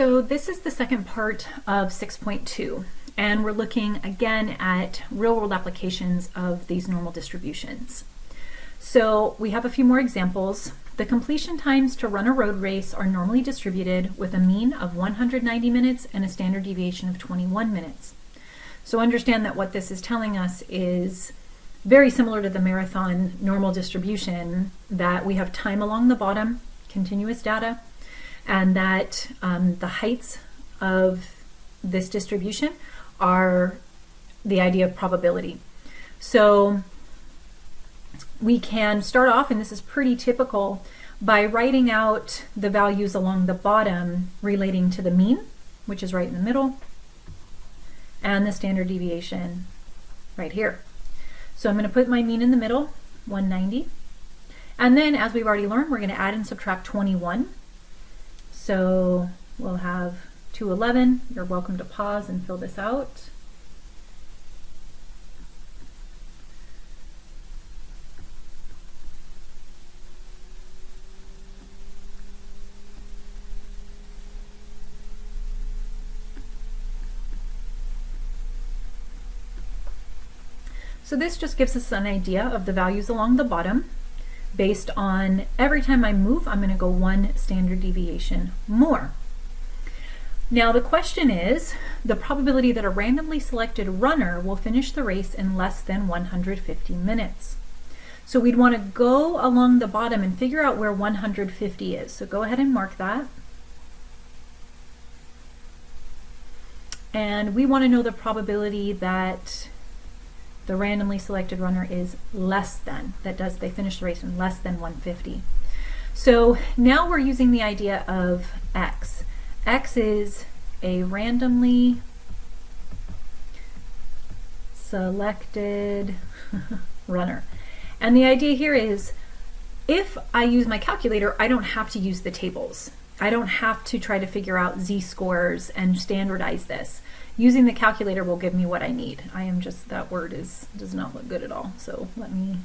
So this is the second part of 6.2, and we're looking again at real-world applications of these normal distributions. So we have a few more examples. The completion times to run a road race are normally distributed with a mean of 190 minutes and a standard deviation of 21 minutes. So understand that what this is telling us is very similar to the marathon normal distribution, that we have time along the bottom, continuous data, and that the heights of this distribution are the idea of probability. So we can start off, and this is pretty typical, by writing out the values along the bottom relating to the mean, which is right in the middle, and the standard deviation right here. So I'm going to put my mean in the middle, 190. And then, as we've already learned, we're going to add and subtract 21. So we'll have 211. You're welcome to pause and fill this out. So this just gives us an idea of the values along the bottom. Based on every time I move, I'm going to go one standard deviation more. Now the question is the probability that a randomly selected runner will finish the race in less than 150 minutes. So we'd want to go along the bottom and figure out where 150 is. So go ahead and mark that. And we want to know the probability that the randomly selected runner is less than, they finish the race in less than 150. So now we're using the idea of X. X is a randomly selected runner. And the idea here is, if I use my calculator, I don't have to use the tables. I don't have to try to figure out z-scores and standardize this. Using the calculator will give me what I need. That word does not look good at all. So let me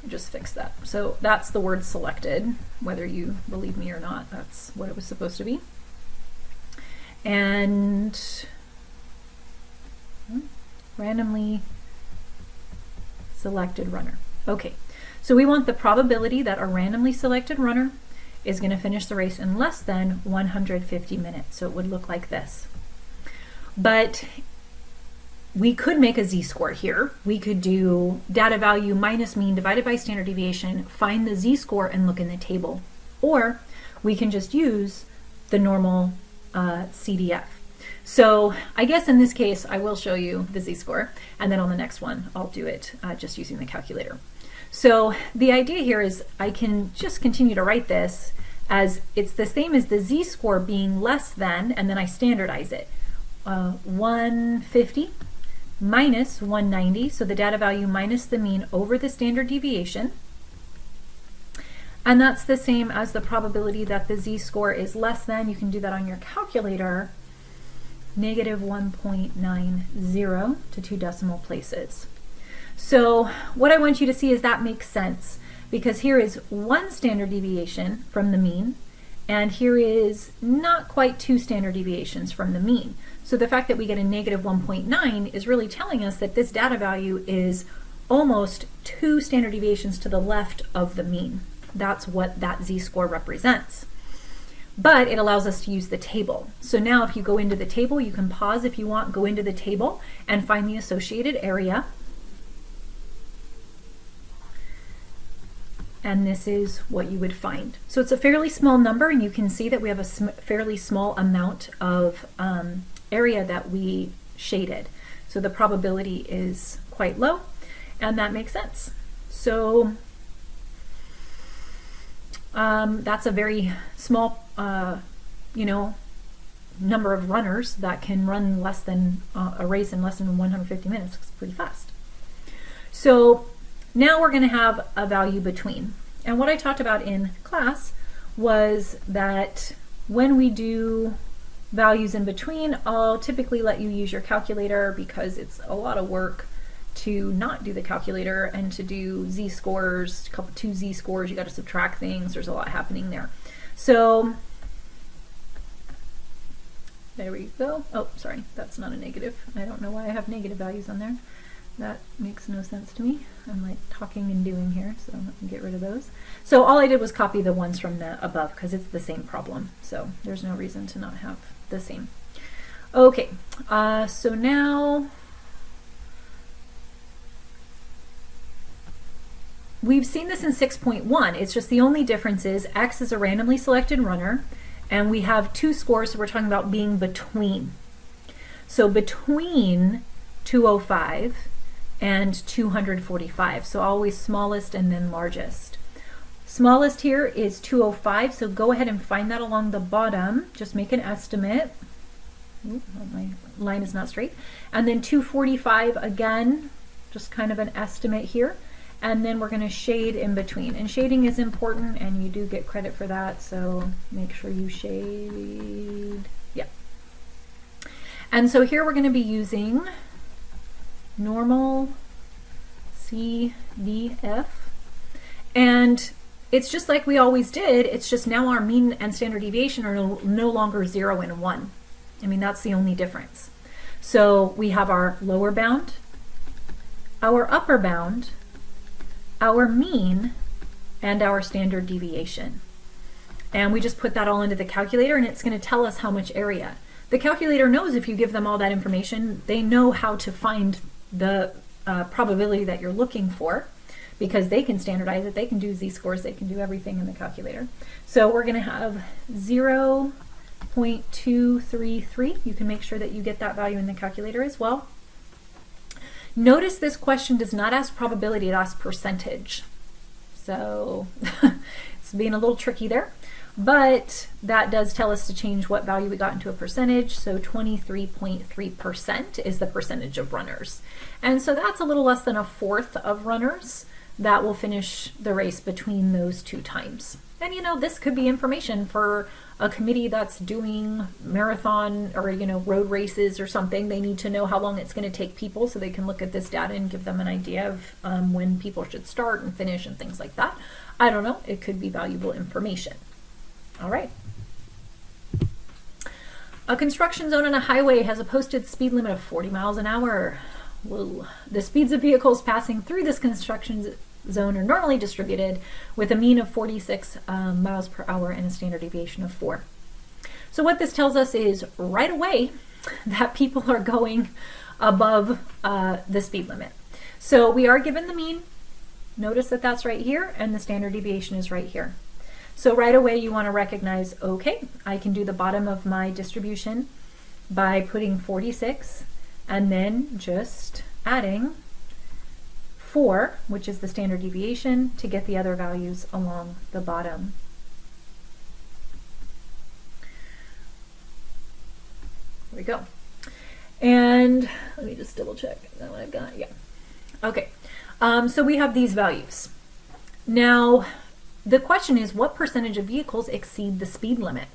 just fix that. So that's the word selected, whether you believe me or not. That's what it was supposed to be. And randomly selected runner. Okay, so we want the probability that a randomly selected runner is going to finish the race in less than 150 minutes. So it would look like this. But we could make a z-score here. We could do data value minus mean divided by standard deviation, find the z-score and look in the table. Or we can just use the normal CDF. So I guess in this case, I will show you the z-score, and then on the next one, I'll do it just using the calculator. So the idea here is I can just continue to write this as it's the same as the z-score being less than, and then I standardize it. 150 minus 190, so the data value minus the mean over the standard deviation. And that's the same as the probability that the z-score is less than, you can do that on your calculator, negative 1.90 to 2 decimal places. So what I want you to see is that makes sense, because here is one standard deviation from the mean, and here is not quite 2 standard deviations from the mean. So the fact that we get a negative 1.9 is really telling us that this data value is almost 2 standard deviations to the left of the mean. That's what that z-score represents. But it allows us to use the table. So now if you go into the table, you can pause if you want, go into the table and find the associated area. And this is what you would find. So it's a fairly small number, and you can see that we have a fairly small amount of area that we shaded. So the probability is quite low, and that makes sense. So that's a very small, number of runners that can run less than a race in less than 150 minutes. It's pretty fast. So now we're going to have a value between. And what I talked about in class was that when we do values in between, I'll typically let you use your calculator because it's a lot of work to not do the calculator and to do z-scores, 2 z-scores, you got to subtract things, there's a lot happening there. So There we go. Oh, sorry, that's not a negative. I don't know why I have negative values on there. That makes no sense to me. I'm like talking and doing here, so let me get rid of those. So all I did was copy the ones from the above because it's the same problem. So there's no reason to not have the same. Okay, so now we've seen this in 6.1. It's just the only difference is X is a randomly selected runner, and we have two scores, so we're talking about being between. So between 205 and 245. So always smallest and then largest. Smallest here is 205, so go ahead and find that along the bottom. Just make an estimate. Ooh, my line is not straight. And then 245 again, just kind of an estimate here. And then we're going to shade in between. And shading is important, and you do get credit for that, so make sure you shade. Yeah. And so here we're going to be using normal CDF. And it's just like we always did, it's just now our mean and standard deviation are no longer 0 and 1. I mean, that's the only difference. So we have our lower bound, our upper bound, our mean, and our standard deviation. And we just put that all into the calculator, and it's going to tell us how much area. The calculator knows if you give them all that information, they know how to find the probability that you're looking for, because they can standardize it, they can do z-scores, they can do everything in the calculator. So we're going to have 0.233. You can make sure that you get that value in the calculator as well. Notice this question does not ask probability, it asks percentage. So it's being a little tricky there, but that does tell us to change what value we got into a percentage. So 23.3% is the percentage of runners. And so that's a little less than a fourth of runners that will finish the race between those two times. And you know, this could be information for a committee that's doing marathon or, you know, road races or something. They need to know how long it's going to take people so they can look at this data and give them an idea of when people should start and finish and things like that. I don't know. It could be valuable information. All right. A construction zone on a highway has a posted speed limit of 40 miles an hour. Whoa. The speeds of vehicles passing through this construction zone are normally distributed with a mean of 46 miles per hour and a standard deviation of 4. So what this tells us is right away that people are going above the speed limit. So we are given the mean. Notice that that's right here, and the standard deviation is right here. So right away you want to recognize, okay, I can do the bottom of my distribution by putting 46 and then just adding 4, which is the standard deviation, to get the other values along the bottom. There we go. And let me just double check. Is that what I've got? Yeah. Okay. So we have these values. Now, the question is, what percentage of vehicles exceed the speed limit?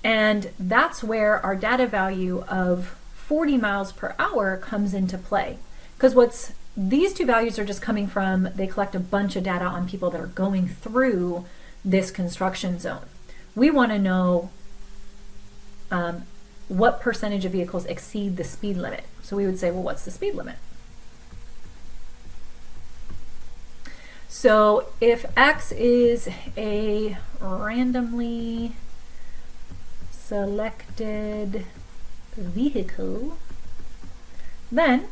And that's where our data value of 40 miles per hour comes into play. Because these two values are just coming from, they collect a bunch of data on people that are going through this construction zone. We want to know what percentage of vehicles exceed the speed limit. So we would say, well, what's the speed limit? So if X is a randomly selected vehicle, then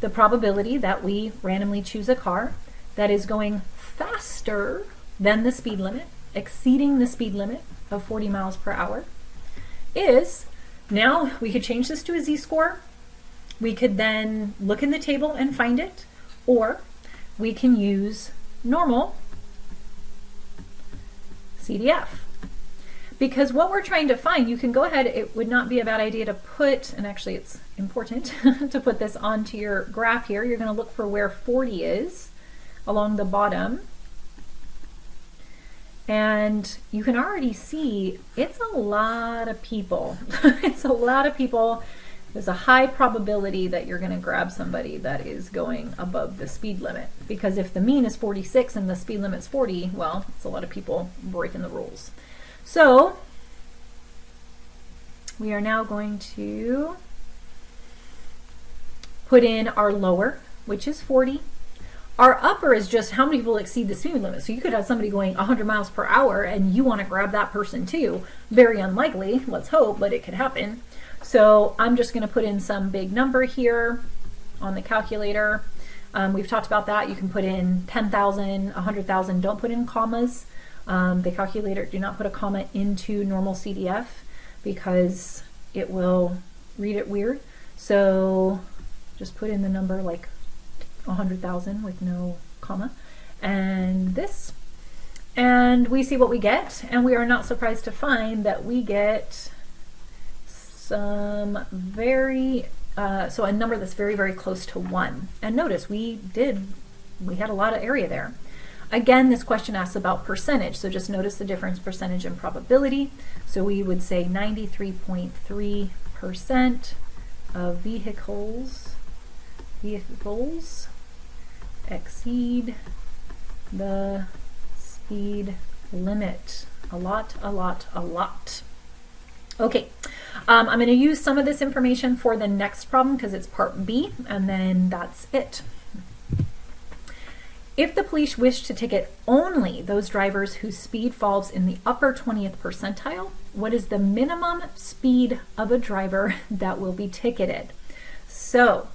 the probability that we randomly choose a car that is going faster than the speed limit, exceeding the speed limit of 40 miles per hour, is, now we could change this to a z-score. We could then look in the table and find it, or we can use normal CDF. Because what we're trying to find, you can go ahead, it would not be a bad idea to put, and actually it's important to put this onto your graph here. You're going to look for where 40 is along the bottom. And you can already see it's a lot of people. It's a lot of people. There's a high probability that you're going to grab somebody that is going above the speed limit. Because if the mean is 46 and the speed limit's 40, well, it's a lot of people breaking the rules. So we are now going to put in our lower, which is 40. Our upper is just how many people exceed the speed limit. So you could have somebody going 100 miles per hour and you want to grab that person too. Very unlikely, let's hope, but it could happen. So I'm just going to put in some big number here on the calculator. We've talked about that. You can put in 10,000, 100,000. Don't put in commas. The calculator, do not put a comma into normal CDF because it will read it weird. So just put in the number like 100,000 with no comma and this, and we see what we get, and we are not surprised to find that we get some so a number that's very, very close to 1. And notice we had a lot of area there. Again, this question asks about percentage, so just notice the difference, percentage and probability. So we would say 93.3% of vehicles exceed the speed limit. A lot. Okay, I'm going to use some of this information for the next problem because it's part B, and then that's it. If the police wish to ticket only those drivers whose speed falls in the upper 20th percentile, what is the minimum speed of a driver that will be ticketed? So,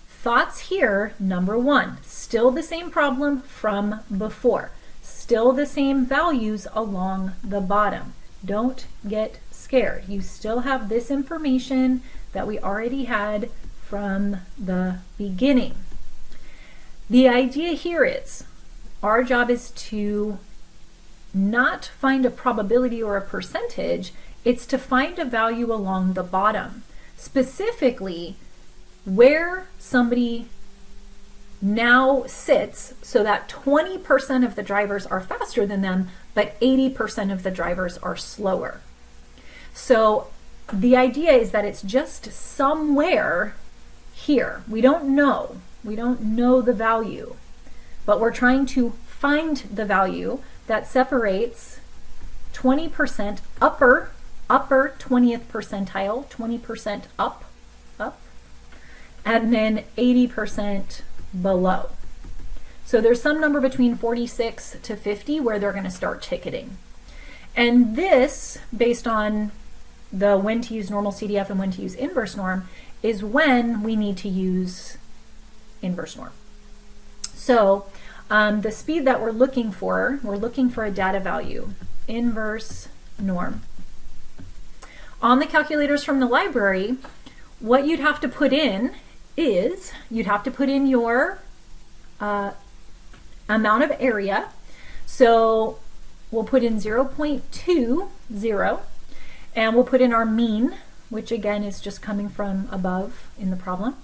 thoughts here, number 1, still the same problem from before. Still the same values along the bottom. Don't get scared. You still have this information that we already had from the beginning. The idea here is our job is to not find a probability or a percentage, it's to find a value along the bottom. Specifically, where somebody now sits so that 20% of the drivers are faster than them, but 80% of the drivers are slower. So the idea is that it's just somewhere here. We don't know the value, but we're trying to find the value that separates 20% upper 20th percentile, 20% up, and then 80% below. So there's some number between 46 to 50 where they're going to start ticketing. And this, based on the when to use normal CDF and when to use inverse norm, is when we need to use inverse norm. So the speed that we're looking for a data value, inverse norm. On the calculators from the library, what you'd have to put in is you'd have to put in your amount of area. So we'll put in 0.20 and we'll put in our mean, which again is just coming from above in the problem,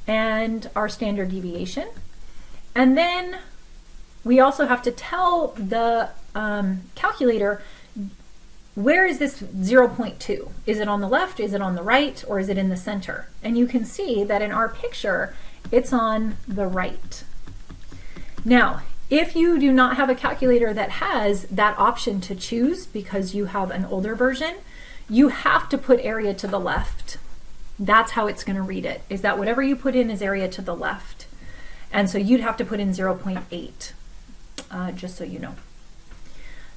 and our standard deviation. And then we also have to tell the calculator, where is this 0.2? Is it on the left, is it on the right, or is it in the center? And you can see that in our picture, it's on the right. Now, if you do not have a calculator that has that option to choose because you have an older version, you have to put area to the left. That's how it's going to read it, is that whatever you put in is area to the left. And so you'd have to put in 0.8, just so you know.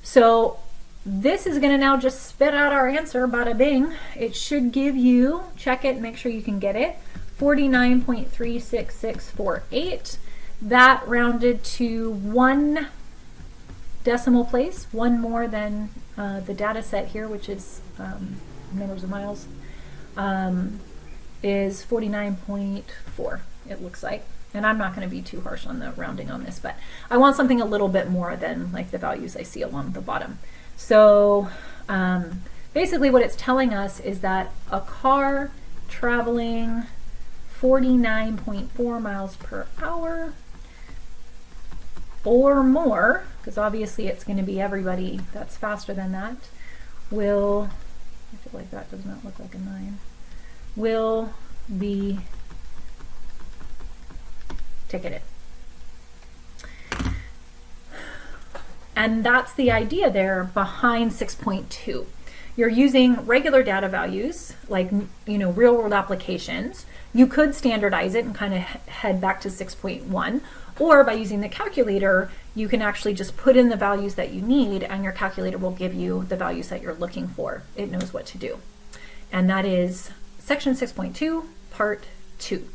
So this is going to now just spit out our answer, bada bing. It should give you, check it, make sure you can get it, 49.36648. That rounded to 1 decimal place, one more than the data set here, which is numbers of miles, is 49.4, it looks like. And I'm not going to be too harsh on the rounding on this, but I want something a little bit more than like the values I see along the bottom. So basically what it's telling us is that a car traveling 49.4 miles per hour or more, because obviously it's going to be everybody that's faster than that, will, I feel like that does not look like a 9, will be ticketed. And that's the idea there behind 6.2. you're using regular data values, like, real world applications, you could standardize it and kind of head back to 6.1, or by using the calculator, you can actually just put in the values that you need and your calculator will give you the values that you're looking for. It knows what to do. And that is section 6.2, part 2.